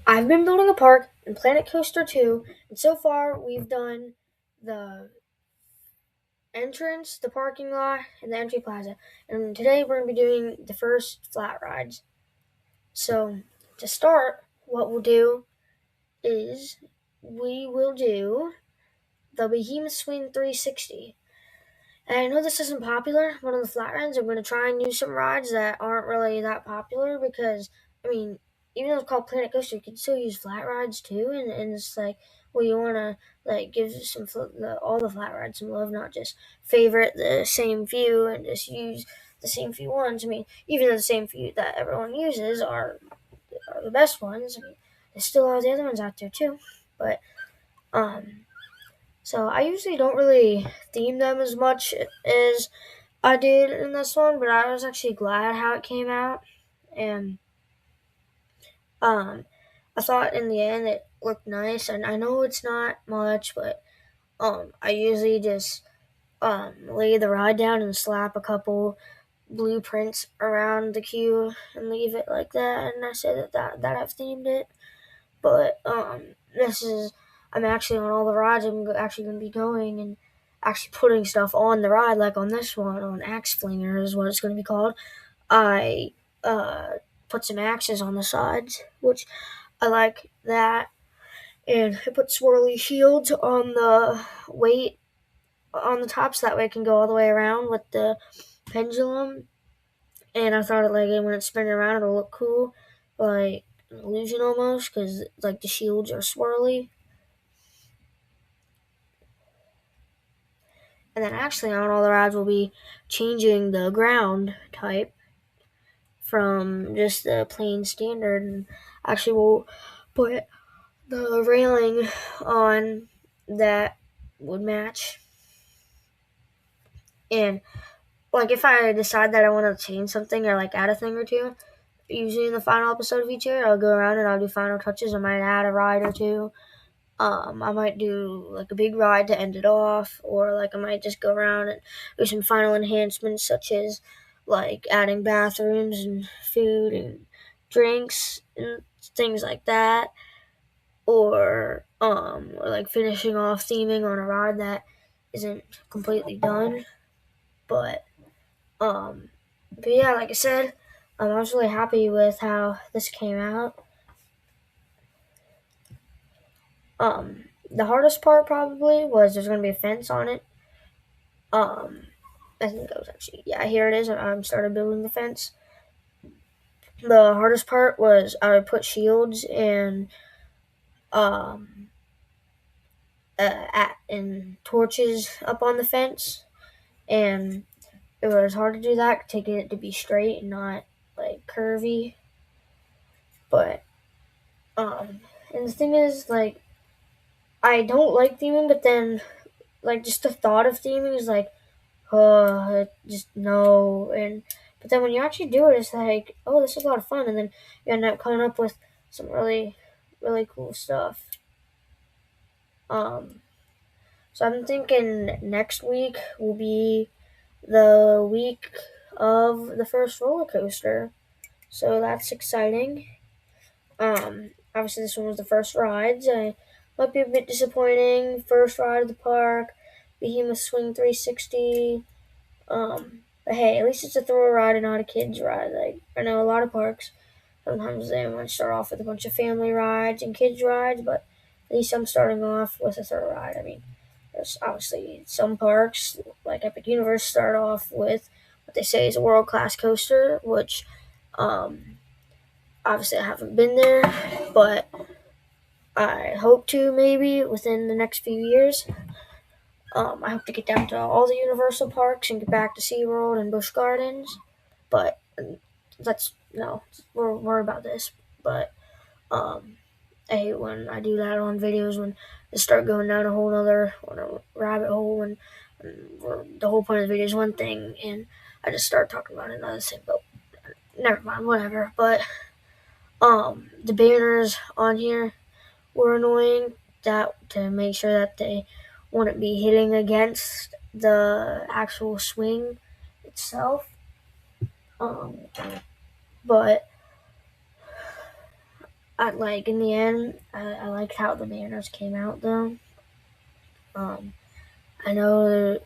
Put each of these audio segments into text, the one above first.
I've been building a park in Planet Coaster 2, and so far we've done the entrance, the parking lot, and the entry plaza. And today we're going to be doing the first flat rides. So, to start, what we'll do is we will do the Behemoth Swing 360. And I know this isn't popular, one of the flat rides. I'm going to try and use some rides that aren't really that popular because, even though it's called Planet Coaster, you can still use flat rides too. And it's like, well, you want to give all the flat rides some love, not just favorite the same few and just use the same few ones. Even though the same few that everyone uses are the best ones. There's still all the other ones out there too. But, so I usually don't really theme them as much as I did in this one, but I was actually glad how it came out, and I thought in the end it looked nice. And I know it's not much, but I usually just lay the ride down and slap a couple blueprints around the queue and leave it like that, and I say that I've themed it. But this is I'm actually on all the rides. I'm actually going to be going and actually putting stuff on the ride, like on this one, on Axe Flinger is what it's going to be called. I put some axes on the sides, which I like that, and I put swirly shields on the weight on the top, so that way it can go all the way around with the pendulum. And I thought when it's spinning around, it'll look cool, like an illusion almost, because like the shields are swirly. And then actually on all the rides we'll be changing the ground type from just the plain standard, and actually we'll put the railing on that would match. And if I decide that I want to change something or add a thing or two, usually in the final episode of each year I'll go around and I'll do final touches. I might add a ride or two. I might do a big ride to end it off, or I might just go around and do some final enhancements, such as adding bathrooms and food and drinks and things like that, or finishing off theming on a ride that isn't completely done. But yeah, like I said, I was really happy with how this came out. The hardest part probably was there's going to be a fence on it. I think that was actually, yeah, here it is. I started building the fence. The hardest part was I would put shields and and torches up on the fence, and it was hard to do that, taking it to be straight and not curvy. But and the thing is, I don't like theming, but then just the thought of theming is just no. But then when you actually do it, it's oh, this is a lot of fun, and then you end up coming up with some really, really cool stuff. So I'm thinking next week will be the week of the first roller coaster, so that's exciting. Obviously this one was the first ride, so it might be a bit disappointing. First ride of the park, Behemoth Swing 360. But hey, at least it's a thrill ride and not a kid's ride. I know a lot of parks, sometimes they might start off with a bunch of family rides and kids rides, but at least I'm starting off with a thrill ride. There's obviously some parks, like Epic Universe, start off with what they say is a world-class coaster, which, obviously I haven't been there, but I hope to maybe within the next few years. I hope to get down to all the Universal parks and get back to SeaWorld and Busch Gardens. But we'll worry about this. But I hate when I do that on videos, when they start going down a whole other rabbit hole, and the whole point of the video is one thing, and I just start talking about another thing. But never mind, whatever. But the banners on here were annoying, that to make sure that they wouldn't be hitting against the actual swing itself. But in the end, I liked how the manners came out though. Um, I know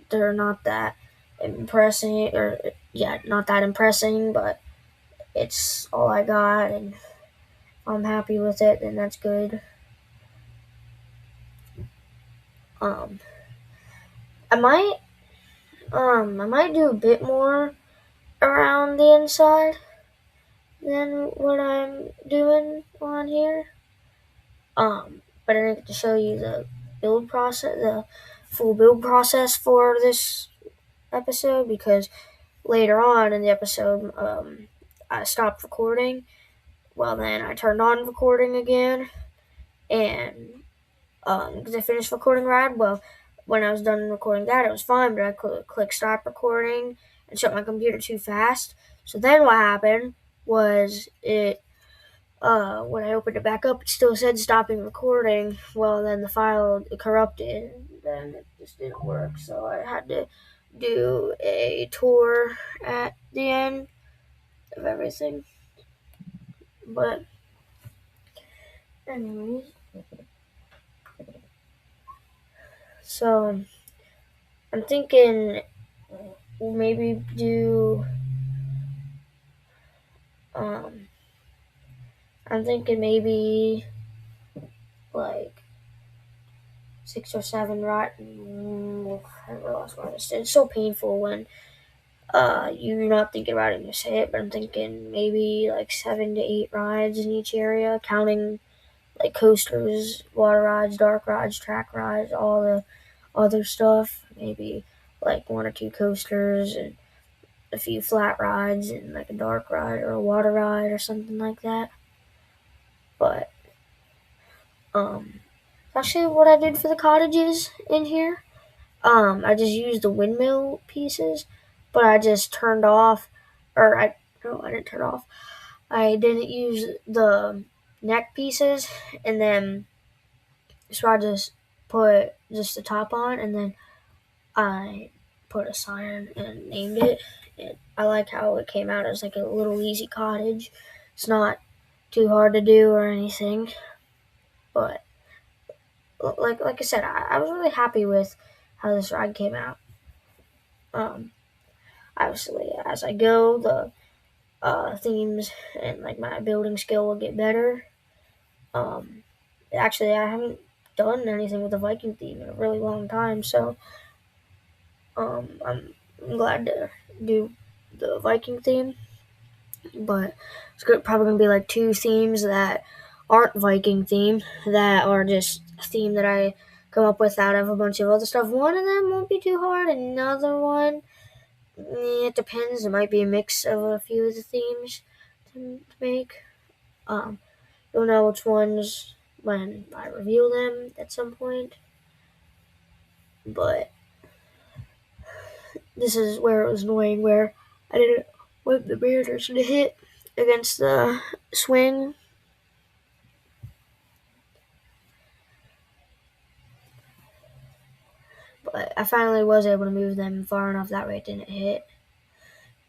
they're not that impressing, or yeah, not that impressing, but it's all I got, and I'm happy with it, and that's good. Um, I might I might do a bit more around the inside than what I'm doing on here. But I didn't get to show you the full build process for this episode because later on in the episode, I stopped recording. Well, then I turned on recording again, and because I finished recording Rad, well, when I was done recording that, it was fine, but I clicked stop recording and shut my computer too fast. So then what happened was when I opened it back up, it still said stopping recording. Well, then the file corrupted, and then it just didn't work. So I had to do a tour at the end of everything. But, anyways, so I'm thinking we'll maybe do. Um, I'm thinking maybe like 6 or 7 right. I lost my list. It's so painful when you're not thinking about it and you say it, but I'm thinking maybe like 7 to 8 rides in each area, counting like coasters, water rides, dark rides, track rides, all the other stuff. Maybe like 1 or 2 coasters and a few flat rides and like a dark ride or a water ride or something like that. But actually what I did for the cottages in here, I just used the windmill pieces, but I just turned off, or I no, I didn't turn off. I didn't use the neck pieces, and then so I just put just the top on, and then I put a sign and named it. And I like how it came out as like a little easy cottage. It's not too hard to do or anything, but like I said, I was really happy with how this ride came out. Um, Obviously, as I go, the themes and like my building skill will get better. Um, Actually, I haven't done anything with the Viking theme in a really long time, so I'm glad to do the Viking theme. But it's probably gonna be like 2 themes that aren't Viking themed, that are just a theme that I come up with out of a bunch of other stuff. One of them won't be too hard. Another one, it depends. It might be a mix of a few of the themes to make. Um, you'll know which ones when I reveal them at some point. But this is where it was annoying, where I didn't want the Mariners to hit against the swing. But I finally was able to move them far enough that way it didn't hit.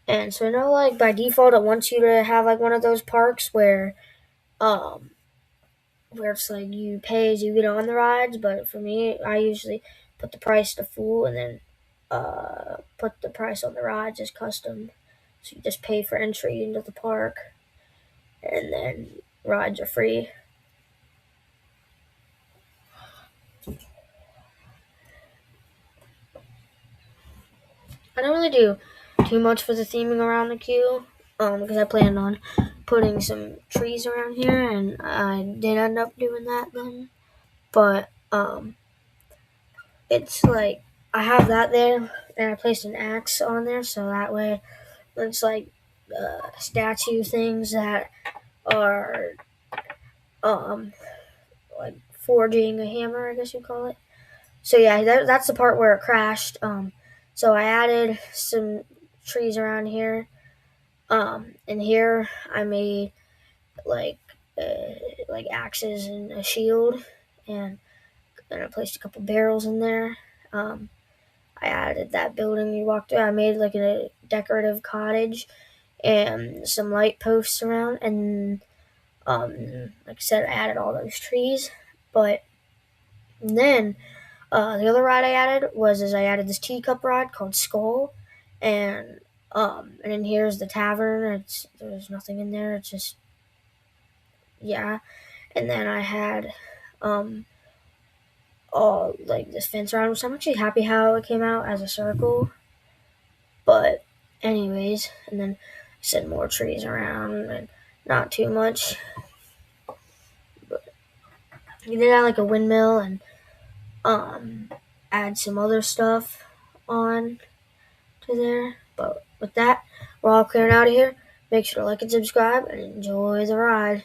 And so I know, like, by default, it wants you to have like one of those parks um, where it's like you pay as you get on the rides. But for me, I usually put the price to full and then put the price on the rides as custom. So you just pay for entry into the park, and then rides are free. I don't really do too much for the theming around the queue, because I planned on putting some trees around here, and I did end up doing that then. But it's like I have that there, and I placed an axe on there, so that way it's like statue things that are um like forging a hammer, I guess you call it. So yeah, that's the part where it crashed. So I added some trees around here. And here I made like like axes and a shield, and then I placed a couple barrels in there. I added that building you walked through. I made like a decorative cottage and some light posts around, and Like I said, I added all those trees, but then the other ride I added I added this teacup ride called Skull, and and then here's the tavern. There's nothing in there. It's just, yeah. And then I had all like this fence around, which I'm actually happy how it came out as a circle. But anyways, and then I said more trees around and not too much. But you did add like a windmill and um add some other stuff on to there. But with that, we're all clearing out of here. Make sure to like and subscribe and enjoy the ride.